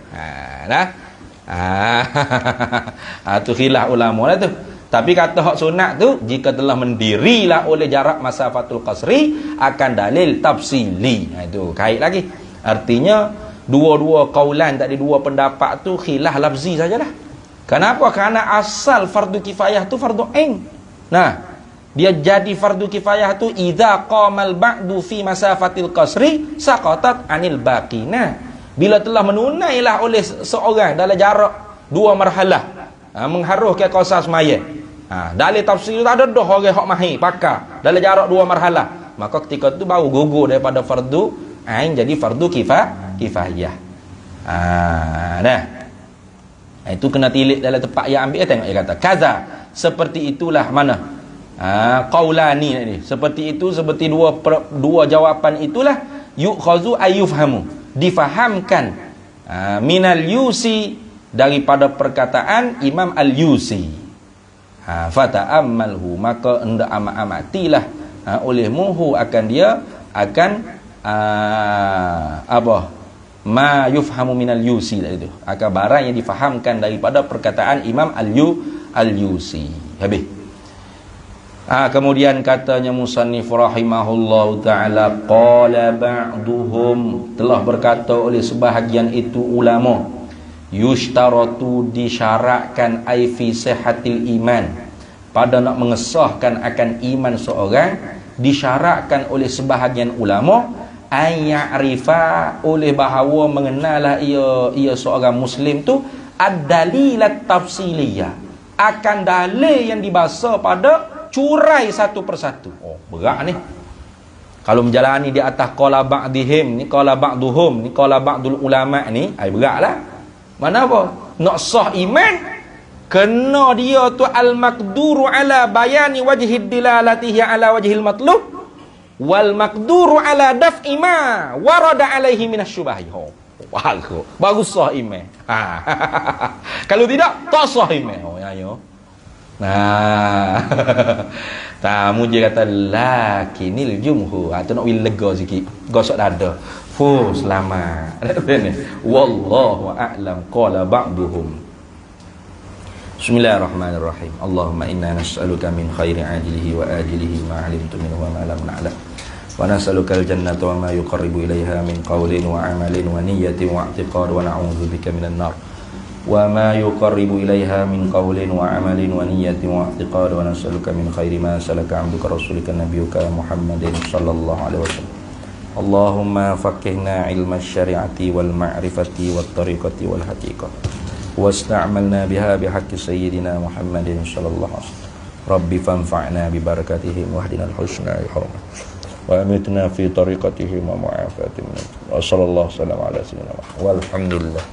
Tu khilaf ulama lah tu. Tapi kata hak sunat tu, jika telah mendirilah oleh jarak masafatul qasri, akan dalil tafsili. Itu kait lagi. Artinya dua-dua kaulan, tak ada dua pendapat tu khilaf lafzi sajalah. Kenapa? Kerana asal fardu kifayah tu fardu ain. Nah, dia jadi fardu kifayah tu idza qamal ba'du fi masafatil qasri saqatat anil baqina. Bila telah menunailah oleh seorang dalam jarak dua marhalah, mengharuhkan qasas maya. Dalil tafsir tak ada dah orang hak mahir pakar dalam jarak dua marhalah, maka ketika tu baru gugur daripada fardu ain jadi fardu kifayah. Dah. Itu kena tilik dalam tempat yang ambil, tengok dia kata kaza, seperti itulah mana qaulani ni, seperti itu, seperti dua jawapan itulah yu'khazu ayyufhamu, difahamkan minal yusi, daripada perkataan Imam al-Yusi. Fata'ammalhu, maka hendak amat-amatilah olehmu akan dia akan apa ma yufhamu minal yusi, itu akan barang yang difahamkan daripada perkataan Imam al-Yusi. Habis. Kemudian katanya musannif rahimahullahu ta'ala, qala ba'duhum, telah berkata oleh sebahagian itu ulama, yushtaratu, disyaratkan ai fi sihhatil iman, pada nak mengesahkan akan iman seorang, disyaratkan oleh sebahagian ulama ayya'rifa, oleh bahawa mengenalah ia seorang muslim tu ad-dalilat tafsiliyah, akan dalil yang dibahasa pada curai satu persatu. Berat ni kalau menjalani di atas qala ba'dihim ni, qala ba'duhum ni, qala ba'dul ulama ni, beratlah. Mana apa? Nak sah iman, kena dia tu al-maqduru ala bayani wajhid dilalatihi ala wajhil matlub, wal maqduru ala daf'i ma warada alaihi minasyubahi. Bagus sah iman. Kalau tidak, tak sah iman. Tamu je kata lakinil jumhur. Tu nak wil lega sikit, gosok dada. Selamat. Wallahu a'lam. Qala ba'duhum. Bismillahirrahmanirrahim. Allahumma inna nas'aluka min khairi ajilihi wa ajilihi ma 'alimtu minhu wa ma lam na'lam. Wa nas'aluka al-jannata wa ma yuqarribu ilaiha min qawlin wa 'amalin wa niyyatin wa i'tiqad, wa na'udzubika minan nar. Wa ma yuqarribu ilaiha min qawlin wa 'amalin wa niyyatin wa i'tiqad, wa nas'aluka min khairi ma salaka 'abduka rasulika nabiyyuka Muhammadin sallallahu alaihi wasallam. Allahumma faqihna ilma syari'ati wal ma'rifati wat tariqati wal haqiqah, wasta'malna biha bihaqqi sayyidina Muhammadin sallallahu alaihi wasallam. Rabbi fanfa'na bi barakatihim wahdina al-husna ya hurmat, wa amitna fi tariqatihim wa mu'afatihim. Wa sallallahu alaihi wasallam ala sayyidina Muhammad. Walhamdulillah.